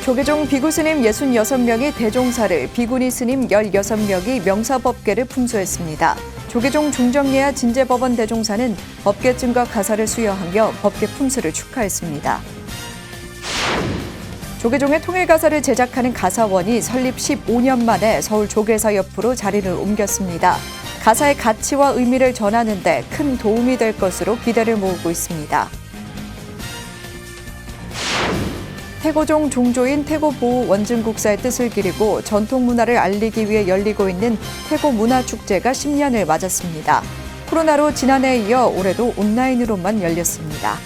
조계종 비구스님 66명이 대종사를, 비구니 스님 16명이 명사법계를 품수했습니다. 조계종 중정예하 진제법원 대종사는 법계증과 가사를 수여하며 법계 품수를 축하했습니다. 조계종의 통일가사를 제작하는 가사원이 설립 15년 만에 서울 조계사 옆으로 자리를 옮겼습니다. 가사의 가치와 의미를 전하는 데 큰 도움이 될 것으로 기대를 모으고 있습니다. 태고종 종조인 태고보호 원증국사의 뜻을 기리고 전통문화를 알리기 위해 열리고 있는 태고문화축제가 10년을 맞았습니다. 코로나로 지난해에 이어 올해도 온라인으로만 열렸습니다.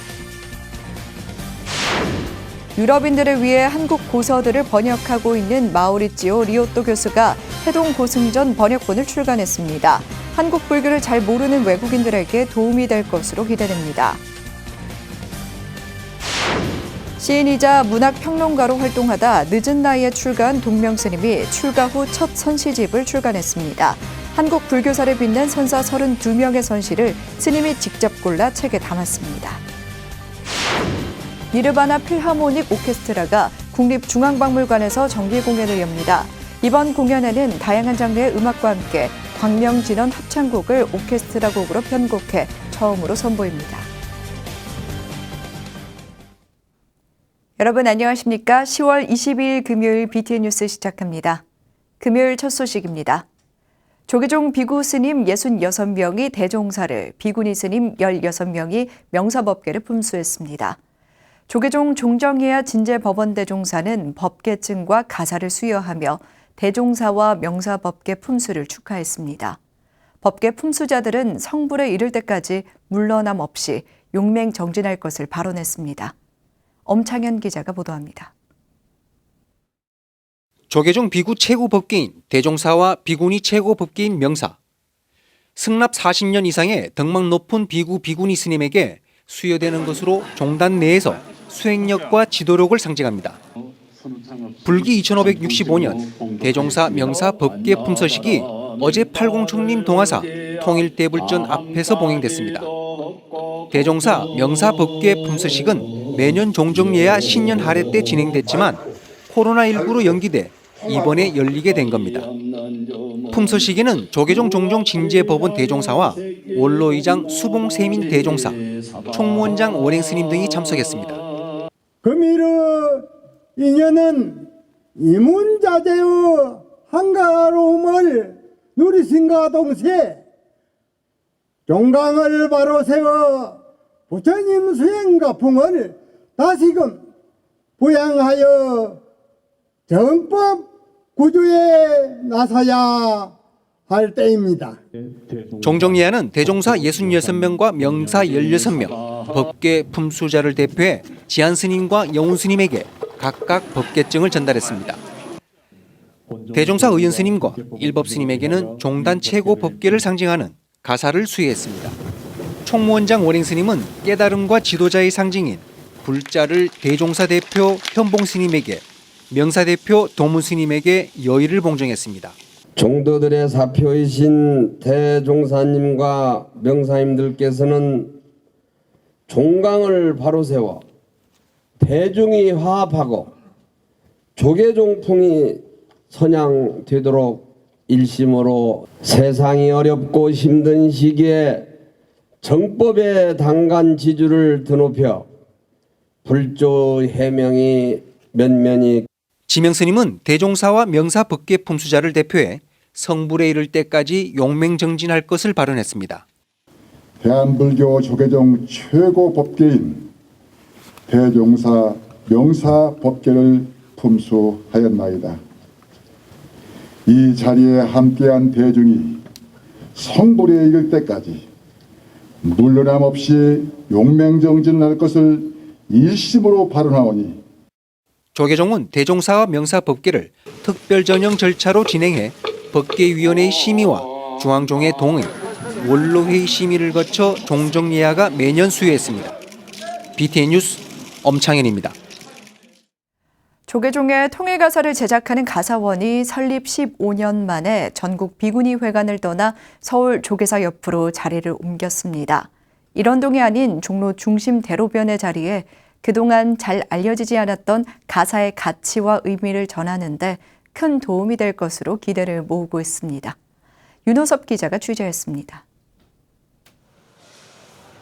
유럽인들을 위해 한국 고서들을 번역하고 있는 마우리찌오 리오또 교수가 해동 고승전 번역본을 출간했습니다. 한국 불교를 잘 모르는 외국인들에게 도움이 될 것으로 기대됩니다. 시인이자 문학평론가로 활동하다 늦은 나이에 출가한 동명스님이 출가 후 첫 선시집을 출간했습니다. 한국 불교사를 빛낸 선사 32명의 선시를 스님이 직접 골라 책에 담았습니다. 니르바나 필하모닉 오케스트라가 국립중앙박물관에서 정기 공연을 엽니다. 이번 공연에는 다양한 장르의 음악과 함께 광명진원 합창곡을 오케스트라 곡으로 편곡해 처음으로 선보입니다. 여러분 안녕하십니까? 10월 22일 금요일 BTN 뉴스 시작합니다. 금요일 첫 소식입니다. 조계종 비구 스님 66명이 대종사를, 비구니 스님 16명이 명사법계를 품수했습니다. 조계종 종정예하 진제법원 대종사는 법계증과 가사를 수여하며 대종사와 명사법계 품수를 축하했습니다. 법계 품수자들은 성불에 이를 때까지 물러남 없이 용맹정진할 것을 발언했습니다. 엄창현 기자가 보도합니다. 조계종 비구 최고 법계인 대종사와 비구니 최고 법계인 명사, 승납 40년 이상의 덕망 높은 비구 비구니 스님에게 수여되는 것으로 종단 내에서 수행력과 지도력을 상징합니다. 불기 2565년 대종사 명사 법계 품서식이 어제 팔공총림 동화사 통일대불전 앞에서 봉행됐습니다. 대종사 명사 법계 품서식은 매년 종정예하 신년 할애 때 진행됐지만 코로나19로 연기돼 이번에 열리게 된 겁니다. 품서시기는 조계종 종종 진제법원 대종사와 원로의장 수봉세민 대종사, 총무원장 원행스님 등이 참석했습니다. 금일의 인연은 이문자재의 한가로움을 누리신가 동시에 종강을 바로 세워 부처님 수행가풍을 다시금 부양하여 정법 구주에 나서야 할 때입니다. 종정예하는 대종사 66명과 명사 16명, 법계 품수자를 대표해 지한스님과 영훈스님에게 각각 법계증을 전달했습니다. 대종사 의은스님과 일법스님에게는 종단 최고 법계를 상징하는 가사를 수여했습니다. 총무원장 원행스님은 깨달음과 지도자의 상징인 불자를 대종사 대표 현봉스님에게, 명사 대표 도문스님에게 여의를 봉정했습니다. 종도들의 사표이신 대종사님과 명사님들께서는 종강을 바로 세워 대중이 화합하고 조계종풍이 선양되도록 일심으로 세상이 어렵고 힘든 시기에 정법의 당간 지주를 드높여 불조 해명이 면면이. 지명스님은 대종사와 명사 법계 품수자를 대표해 성불에 이를 때까지 용맹정진할 것을 발언했습니다. 대한불교 조계종 최고 법계인 대종사 명사 법계를 품수하였나이다. 이 자리에 함께한 대중이 성불에 이를 때까지 물러남 없이 용맹정진할 것을 일심으로 발언하오니 조계종은 대종사와 명사 법계를 특별 전형 절차로 진행해 법계위원회의 심의와 중앙종의 동의, 원로회의 심의를 거쳐 종정예하가 매년 수여했습니다. BTN 뉴스 엄창현입니다. 조계종의 통일가사를 제작하는 가사원이 설립 15년 만에 전국 비구니 회관을 떠나 서울 조계사 옆으로 자리를 옮겼습니다. 일원동이 아닌 종로 중심 대로변의 자리에 그동안 잘 알려지지 않았던 가사의 가치와 의미를 전하는 데 큰 도움이 될 것으로 기대를 모으고 있습니다. 윤호섭 기자가 취재했습니다.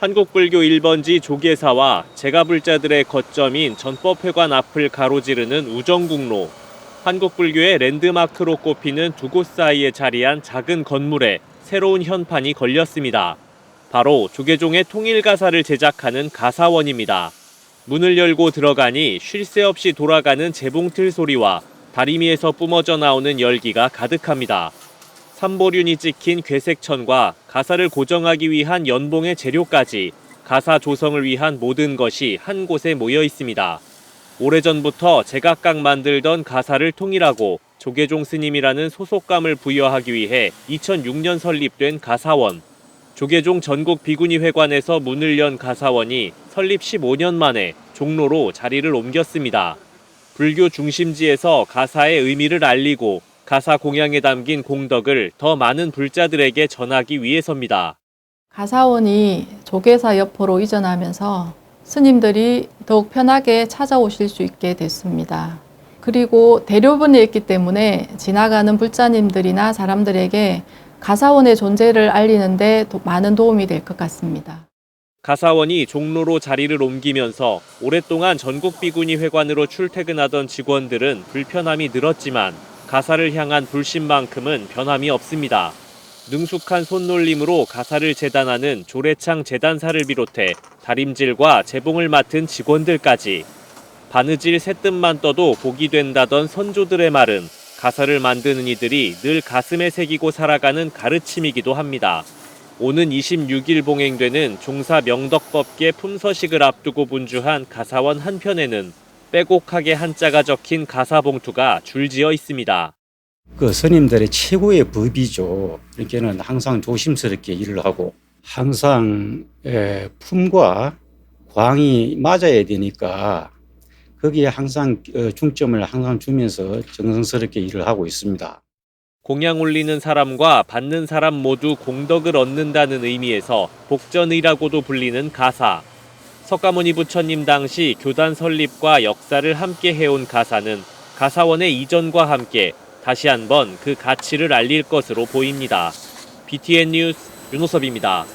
한국불교 1번지 조계사와 제가불자들의 거점인 전법회관 앞을 가로지르는 우정국로. 한국불교의 랜드마크로 꼽히는 두 곳 사이에 자리한 작은 건물에 새로운 현판이 걸렸습니다. 바로 조계종의 통일가사를 제작하는 가사원입니다. 문을 열고 들어가니 쉴 새 없이 돌아가는 재봉틀 소리와 다리미에서 뿜어져 나오는 열기가 가득합니다. 삼보륜이 찍힌 괴색천과 가사를 고정하기 위한 연봉의 재료까지 가사 조성을 위한 모든 것이 한 곳에 모여 있습니다. 오래전부터 제각각 만들던 가사를 통일하고 조계종 스님이라는 소속감을 부여하기 위해 2006년 설립된 가사원. 조계종 전국 비구니 회관에서 문을 연 가사원이 설립 15년 만에 종로로 자리를 옮겼습니다. 불교 중심지에서 가사의 의미를 알리고 가사 공양에 담긴 공덕을 더 많은 불자들에게 전하기 위해서입니다. 가사원이 조계사 옆으로 이전하면서 스님들이 더욱 편하게 찾아오실 수 있게 됐습니다. 그리고 대료변에 있기 때문에 지나가는 불자님들이나 사람들에게 가사원의 존재를 알리는 데 많은 도움이 될 것 같습니다. 가사원이 종로로 자리를 옮기면서 오랫동안 전국 비구니 회관으로 출퇴근하던 직원들은 불편함이 늘었지만 가사를 향한 불신만큼은 변함이 없습니다. 능숙한 손놀림으로 가사를 재단하는 조례창 재단사를 비롯해 다림질과 재봉을 맡은 직원들까지 바느질 새뜻만 떠도 복이 된다던 선조들의 말은 가사를 만드는 이들이 늘 가슴에 새기고 살아가는 가르침이기도 합니다. 오는 26일 봉행되는 종사 명덕법계 품서식을 앞두고 분주한 가사원 한편에는 빼곡하게 한자가 적힌 가사 봉투가 줄지어 있습니다. 그 스님들의 최고의 법이죠. 이렇게는 항상 조심스럽게 일을 하고 항상 품과 광이 맞아야 되니까 거기에 항상 중점을 항상 주면서 정성스럽게 일을 하고 있습니다. 공양 올리는 사람과 받는 사람 모두 공덕을 얻는다는 의미에서 복전의라고도 불리는 가사. 석가모니 부처님 당시 교단 설립과 역사를 함께 해온 가사는 가사원의 이전과 함께 다시 한번 그 가치를 알릴 것으로 보입니다. BTN 뉴스 윤호섭입니다.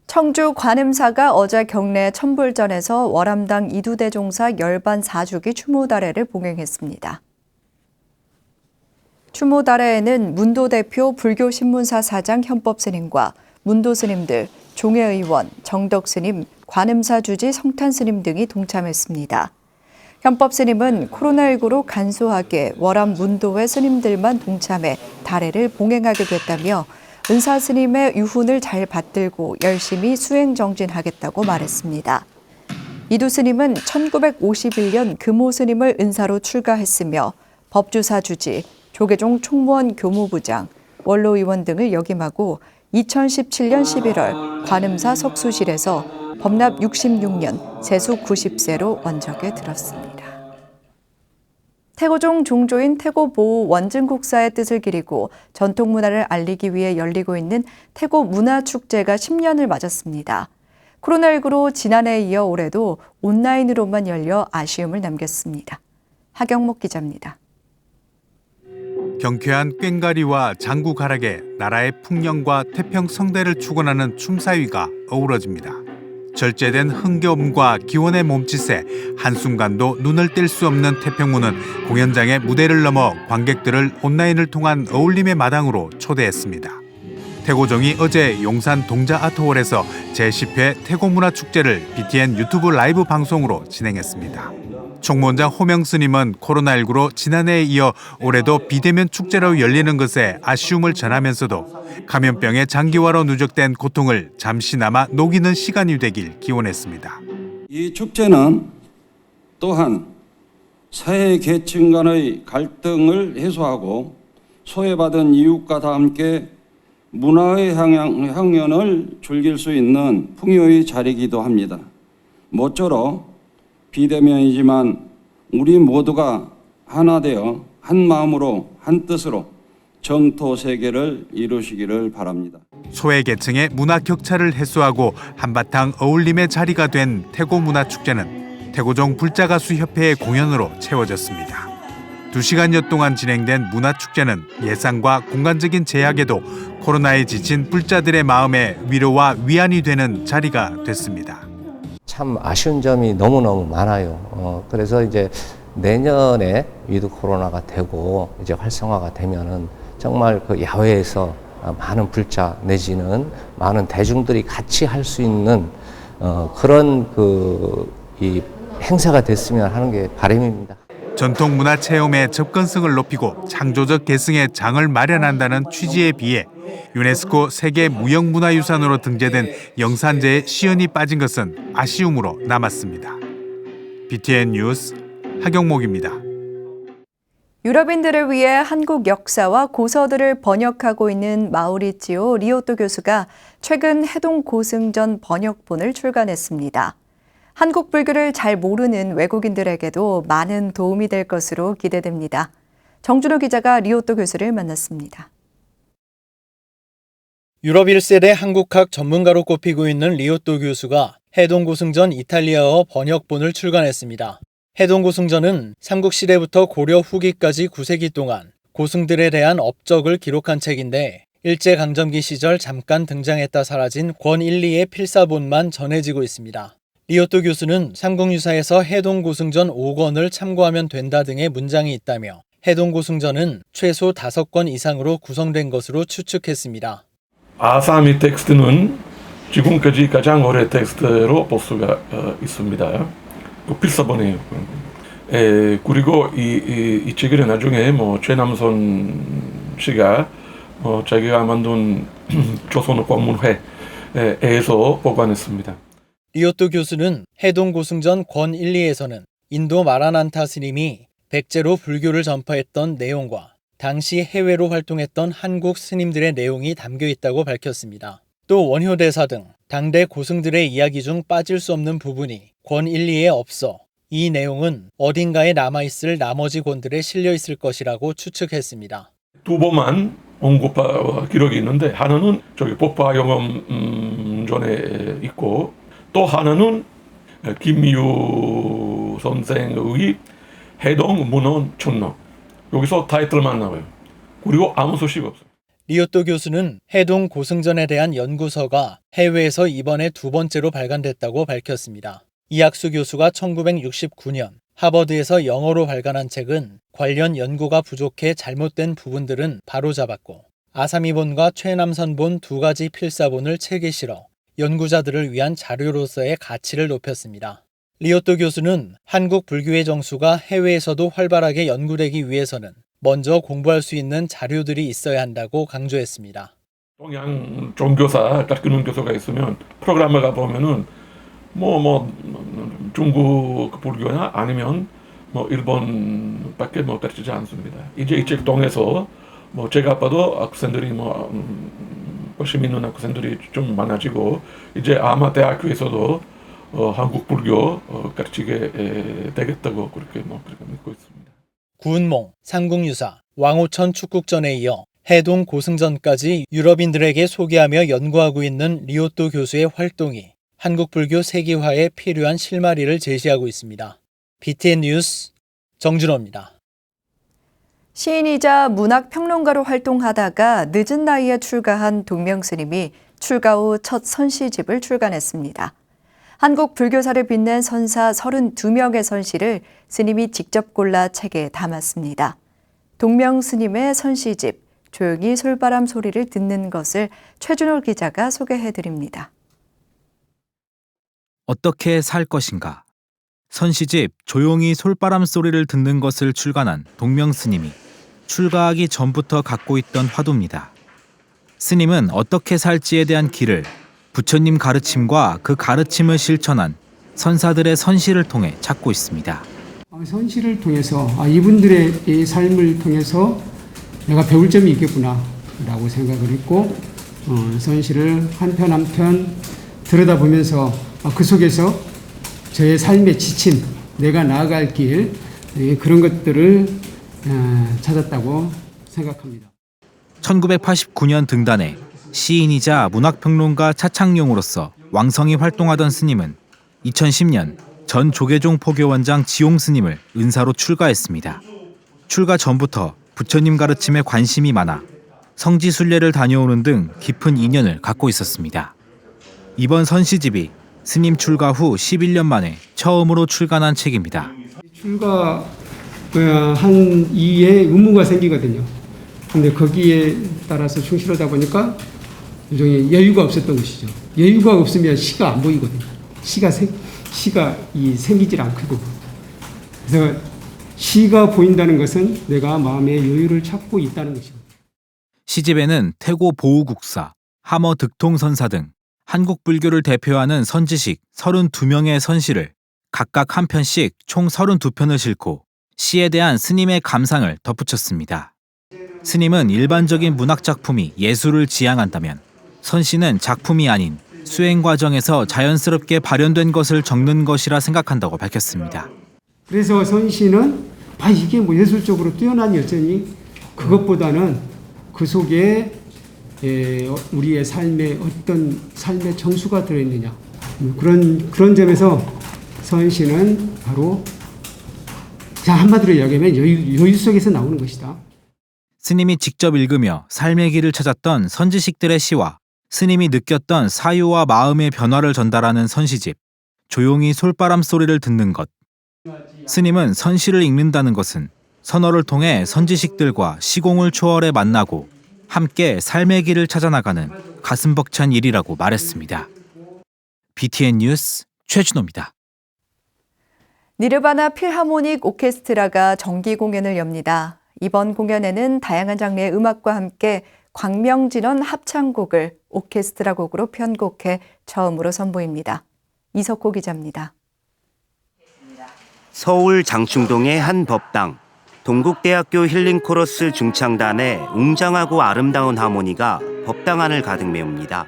청주 관음사가 어제 경내 천불전에서 월암당 이두대종사 열반 4주기 추모다래를 봉행했습니다. 추모다래에는 문도 대표 불교신문사 사장 현법스님과 문도 스님들, 종회의원, 정덕스님, 관음사 주지 성탄스님 등이 동참했습니다. 현법스님은 코로나19로 간소하게 월암 문도회 스님들만 동참해 다래를 봉행하게 됐다며 은사스님의 유훈을 잘 받들고 열심히 수행정진하겠다고 말했습니다. 이두스님은 1951년 금오스님을 은사로 출가했으며 법주사 주지, 조계종 총무원 교무부장, 원로의원 등을 역임하고 2017년 11월 관음사 석수실에서 법납 66년 세수 90세로 원적에 들었습니다. 태고종 종조인 태고보우 원증국사의 뜻을 기리고 전통문화를 알리기 위해 열리고 있는 태고문화축제가 10년을 맞았습니다. 코로나19로 지난해에 이어 올해도 온라인으로만 열려 아쉬움을 남겼습니다. 하경목 기자입니다. 경쾌한 꽹과리와 장구가락에 나라의 풍령과 태평성대를 축원하는 춤사위가 어우러집니다. 절제된 흥겨움과 기원의 몸짓에 한순간도 눈을 뗄 수 없는 태평무는 공연장의 무대를 넘어 관객들을 온라인을 통한 어울림의 마당으로 초대했습니다. 태고종이 어제 용산 동자아트홀에서 제10회 태고문화축제를 BTN 유튜브 라이브 방송으로 진행했습니다. 총무원장 호명 스님은 코로나19로 지난해에 이어 올해도 비대면 축제로 열리는 것에 아쉬움을 전하면서도 감염병의 장기화로 누적된 고통을 잠시나마 녹이는 시간이 되길 기원했습니다. 이 축제는 또한 사회 계층 간의 갈등을 해소하고 소외받은 이웃과 함께 문화의 향연을 즐길 수 있는 풍요의 자리이기도 합니다. 모쪼록 비대면이지만 우리 모두가 하나 되어 한 마음으로 한 뜻으로 정토 세계를 이루시기를 바랍니다. 소외계층의 문화 격차를 해소하고 한바탕 어울림의 자리가 된 태고 문화축제는 태고종 불자가수협회의 공연으로 채워졌습니다. 2시간여 동안 진행된 문화축제는 예산과 공간적인 제약에도 코로나에 지친 불자들의 마음에 위로와 위안이 되는 자리가 됐습니다. 참 아쉬운 점이 너무너무 많아요. 그래서 이제 내년에 위드 코로나가 되고 이제 활성화가 되면은 정말 그 야외에서 많은 불자 내지는 많은 대중들이 같이 할 수 있는 그런 이 행사가 됐으면 하는 게 바람입니다. 전통 문화 체험의 접근성을 높이고 창조적 계승의 장을 마련한다는 취지에 비해 유네스코 세계 무형문화유산으로 등재된 영산제의 시연이 빠진 것은 아쉬움으로 남았습니다. BTN 뉴스 하경목입니다. 유럽인들을 위해 한국 역사와 고서들을 번역하고 있는 마우리치오 리오또 교수가 최근 해동 고승전 번역본을 출간했습니다. 한국 불교를 잘 모르는 외국인들에게도 많은 도움이 될 것으로 기대됩니다. 정준호 기자가 리오또 교수를 만났습니다. 유럽 1세대 한국학 전문가로 꼽히고 있는 리오또 교수가 해동 고승전 이탈리아어 번역본을 출간했습니다. 해동 고승전은 삼국시대부터 고려 후기까지 9세기 동안 고승들에 대한 업적을 기록한 책인데 일제강점기 시절 잠깐 등장했다 사라진 권 1, 2의 필사본만 전해지고 있습니다. 리오또 교수는 삼국유사에서 해동 고승전 5권을 참고하면 된다 등의 문장이 있다며 해동 고승전은 최소 5권 이상으로 구성된 것으로 추측했습니다. 아사미 텍스트는 지금까지 가장 오래 텍스트로 볼 수가 있습니다. 필사본이에요. 그리고 이 책을 나중에 최남선 씨가 자기가 만든 조선어 권문회에서 보관했습니다. 리오또 교수는 해동 고승전 권 1, 2에서는 인도 마라난타 스님이 백제로 불교를 전파했던 내용과 당시 해외로 활동했던 한국 스님들의 내용이 담겨 있다고 밝혔습니다. 또 원효대사 등 당대 고승들의 이야기 중 빠질 수 없는 부분이 권 1, 2에 없어 이 내용은 어딘가에 남아있을 나머지 권들에 실려 있을 것이라고 추측했습니다. 2번만 언급한 기록이 있는데 하나는 법화 영험전에 있고 또 하나는 김미유 선생의 해동 문헌 춘록 여기서 타이틀만 나와요. 그리고 아무 소식 없어요. 리오또 교수는 해동 고승전에 대한 연구서가 해외에서 이번에 2번째로 발간됐다고 밝혔습니다. 이학수 교수가 1969년 하버드에서 영어로 발간한 책은 관련 연구가 부족해 잘못된 부분들은 바로잡았고 아사미본과 최남선본 2가지 필사본을 책에 실어 연구자들을 위한 자료로서의 가치를 높였습니다. 리오또 교수는 한국 불교의 정수가 해외에서도 활발하게 연구되기 위해서는 먼저 공부할 수 있는 자료들이 있어야 한다고 강조했습니다. 동양 종교사 가르치는 교수가 있으면 프로그램에 가보면은 중국 불교나 아니면 일본밖에 가르치지 않습니다. 이제 이 책 통해서 제가 봐도 학생들이 관심 있는 학생들이 좀 많아지고 이제 아마 대학교에서도 한국 불교 가르치게 되겠다고 그렇게 믿고 있습니다. 구은몽, 삼국유사, 왕오천 축국전에 이어 해동 고승전까지 유럽인들에게 소개하며 연구하고 있는 리오또 교수의 활동이 한국 불교 세계화에 필요한 실마리를 제시하고 있습니다. BTN 뉴스 정준호입니다. 시인이자 문학평론가로 활동하다가 늦은 나이에 출가한 동명스님이 출가 후 첫 선시집을 출간했습니다. 한국 불교사를 빛낸 선사 32명의 선시를 스님이 직접 골라 책에 담았습니다. 동명스님의 선시집, 조용히 솔바람 소리를 듣는 것을 최준호 기자가 소개해드립니다. 어떻게 살 것인가? 선시집 조용히 솔바람 소리를 듣는 것을 출간한 동명스님이 출가하기 전부터 갖고 있던 화두입니다. 스님은 어떻게 살지에 대한 길을 부처님 가르침과 그 가르침을 실천한 선사들의 선시를 통해 찾고 있습니다. 선시를 통해서 이분들의 이 삶을 통해서 내가 배울 점이 있겠구나 라고 생각을 했고 선시를 한편 한편 들여다보면서 그 속에서 저의 삶의 지침, 내가 나아갈 길 그런 것들을 찾았다고 생각합니다. 1989년 등단해 시인이자 문학평론가 차창룡으로서 왕성히 활동하던 스님은 2010년 전 조계종 포교원장 지용 스님을 은사로 출가했습니다. 출가 전부터 부처님 가르침에 관심이 많아 성지순례를 다녀오는 등 깊은 인연을 갖고 있었습니다. 이번 선시집이 스님 출가 후 11년 만에 처음으로 출간한 책입니다. 출가 한 이에 의무가 생기거든요. 근데 거기에 따라서 충실하다 보니까 일종의 여유가 없었던 것이죠. 여유가 없으면 시가 안 보이거든요. 시가 생기질 않거든요. 그래서 시가 보인다는 것은 내가 마음의 여유를 찾고 있다는 것입니다. 시집에는 태고 보우국사, 하머 득통선사 등 한국 불교를 대표하는 선지식 32명의 선시를 각각 한 편씩 총 32편을 싣고 시에 대한 스님의 감상을 덧붙였습니다. 스님은 일반적인 문학 작품이 예술을 지향한다면 선시는 작품이 아닌 수행 과정에서 자연스럽게 발현된 것을 적는 것이라 생각한다고 밝혔습니다. 그래서 선시는 이게 뭐 예술적으로 뛰어난 여전히 그것보다는 그 속에 우리의 삶에 어떤 삶의 정수가 들어있느냐 그런 점에서 선시는 바로 한마디로 이야기하면 여유 속에서 나오는 것이다. 스님이 직접 읽으며 삶의 길을 찾았던 선지식들의 시와 스님이 느꼈던 사유와 마음의 변화를 전달하는 선시집, 조용히 솔바람 소리를 듣는 것. 스님은 선시를 읽는다는 것은 선어를 통해 선지식들과 시공을 초월해 만나고 함께 삶의 길을 찾아나가는 가슴 벅찬 일이라고 말했습니다. BTN 뉴스 최준호입니다. 니르바나 필하모닉 오케스트라가 정기 공연을 엽니다. 이번 공연에는 다양한 장르의 음악과 함께 광명진원 합창곡을 오케스트라 곡으로 편곡해 처음으로 선보입니다. 이석호 기자입니다. 서울 장충동의 한 법당, 동국대학교 힐링코러스 중창단의 웅장하고 아름다운 하모니가 법당 안을 가득 메웁니다.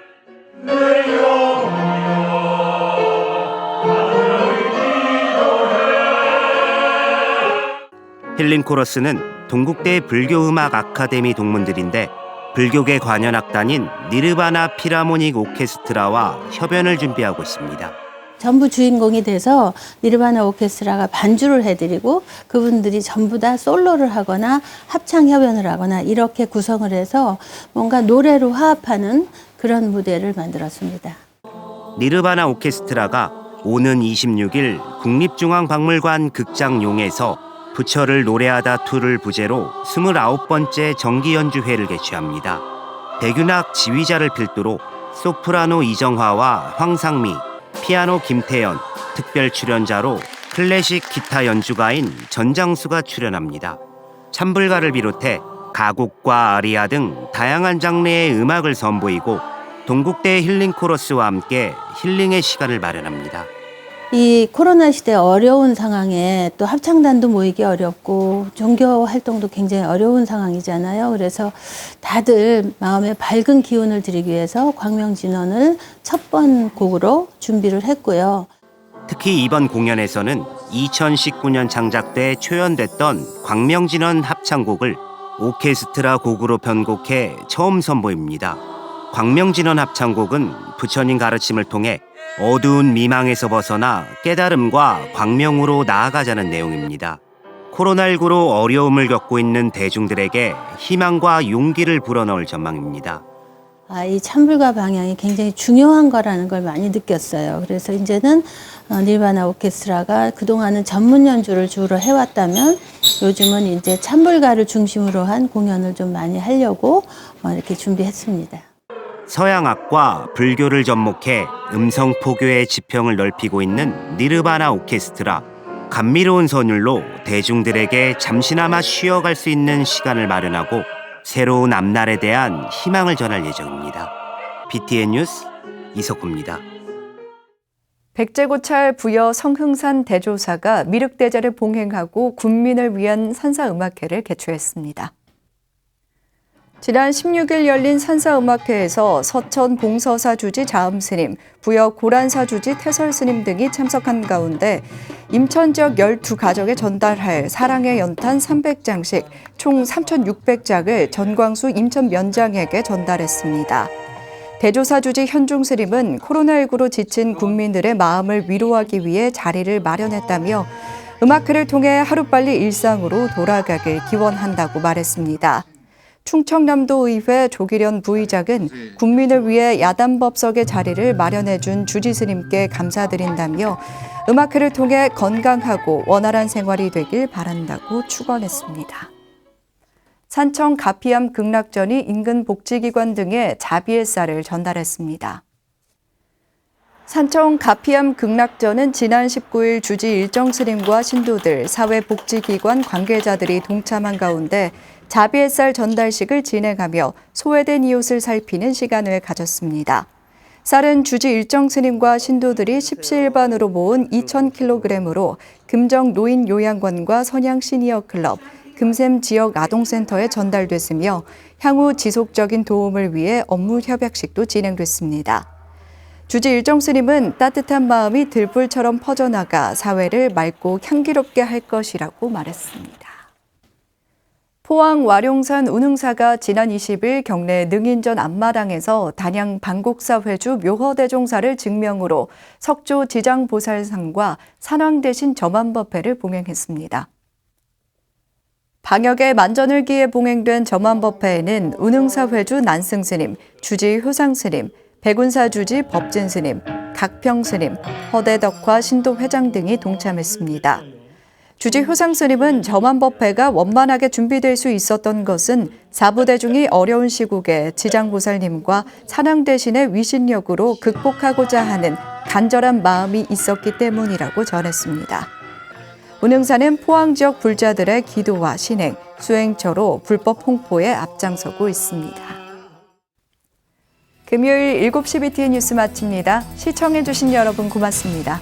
힐링코러스는 동국대 불교음악 아카데미 동문들인데 불교계 관현악단인 니르바나 필하모닉 오케스트라와 협연을 준비하고 있습니다. 전부 주인공이 돼서 니르바나 오케스트라가 반주를 해드리고 그분들이 전부 다 솔로를 하거나 합창 협연을 하거나 이렇게 구성을 해서 뭔가 노래로 화합하는 그런 무대를 만들었습니다. 니르바나 오케스트라가 오는 26일 국립중앙박물관 극장용에서 부처를 노래하다 2를 부제로 29번째 정기연주회를 개최합니다. 대균악 지휘자를 필두로 소프라노 이정화와 황상미, 피아노 김태연, 특별 출연자로 클래식 기타 연주가인 전장수가 출연합니다. 참불가를 비롯해 가곡과 아리아 등 다양한 장르의 음악을 선보이고 동국대 힐링코러스와 함께 힐링의 시간을 마련합니다. 이 코로나 시대 어려운 상황에 또 합창단도 모이기 어렵고 종교 활동도 굉장히 어려운 상황이잖아요. 그래서 다들 마음에 밝은 기운을 드리기 위해서 광명진원을 첫 번 곡으로 준비를 했고요. 특히 이번 공연에서는 2019년 창작돼 초연됐던 광명진원 합창곡을 오케스트라 곡으로 편곡해 처음 선보입니다. 광명진원 합창곡은 부처님 가르침을 통해 어두운 미망에서 벗어나 깨달음과 광명으로 나아가자는 내용입니다. 코로나19로 어려움을 겪고 있는 대중들에게 희망과 용기를 불어넣을 전망입니다. 이 참불가 방향이 굉장히 중요한 거라는 걸 많이 느꼈어요. 그래서 이제는 니르바나 오케스트라가 그동안은 전문 연주를 주로 해왔다면 요즘은 이제 참불가를 중심으로 한 공연을 좀 많이 하려고 이렇게 준비했습니다. 서양악과 불교를 접목해 음성 포교의 지평을 넓히고 있는 니르바나 오케스트라. 감미로운 선율로 대중들에게 잠시나마 쉬어갈 수 있는 시간을 마련하고 새로운 앞날에 대한 희망을 전할 예정입니다. BTN 뉴스 이석호입니다. 백제고찰 부여 성흥산 대조사가 미륵대제를 봉행하고 군민을 위한 선사음악회를 개최했습니다. 지난 16일 열린 산사음악회에서 서천 봉서사 주지 자음스님, 부여 고란사 주지 태설스님 등이 참석한 가운데 임천 지역 12가정에 전달할 사랑의 연탄 300장씩 총 3,600장을 전광수 임천 면장에게 전달했습니다. 대조사 주지 현중스님은 코로나19로 지친 국민들의 마음을 위로하기 위해 자리를 마련했다며 음악회를 통해 하루빨리 일상으로 돌아가길 기원한다고 말했습니다. 충청남도의회 조기련 부의장은 국민을 위해 야단법석의 자리를 마련해준 주지스님께 감사드린다며 음악회를 통해 건강하고 원활한 생활이 되길 바란다고 축원했습니다. 산청 가피암 극락전이 인근 복지기관 등에 자비의 쌀을 전달했습니다. 산청 가피암 극락전은 지난 19일 주지 일정스님과 신도들, 사회복지기관 관계자들이 동참한 가운데 자비의 쌀 전달식을 진행하며 소외된 이웃을 살피는 시간을 가졌습니다. 쌀은 주지 일정스님과 신도들이 십시일반으로 모은 2,000kg으로 금정 노인요양원과 선양 시니어클럽, 금샘 지역 아동센터에 전달됐으며 향후 지속적인 도움을 위해 업무 협약식도 진행됐습니다. 주지 일정스님은 따뜻한 마음이 들불처럼 퍼져나가 사회를 맑고 향기롭게 할 것이라고 말했습니다. 포항 와룡산 운흥사가 지난 20일 경내 능인전 앞마당에서 단양 방곡사 회주 묘허대종사를 증명으로 석조 지장보살상과 산왕대신 점안법회를 봉행했습니다. 방역에 만전을 기해 봉행된 점안법회에는 운흥사 회주 난승스님, 주지 효상스님, 백운사 주지 법진스님, 각평스님, 허대덕화 신도회장 등이 동참했습니다. 주지 효상스님은 점안법회가 원만하게 준비될 수 있었던 것은 사부대중이 어려운 시국에 지장보살님과 산왕대신의 위신력으로 극복하고자 하는 간절한 마음이 있었기 때문이라고 전했습니다. 운흥사는 포항 지역 불자들의 기도와 신행, 수행처로 불법 홍포에 앞장서고 있습니다. 금요일 7시 BTN 뉴스 마칩니다. 시청해주신 여러분 고맙습니다.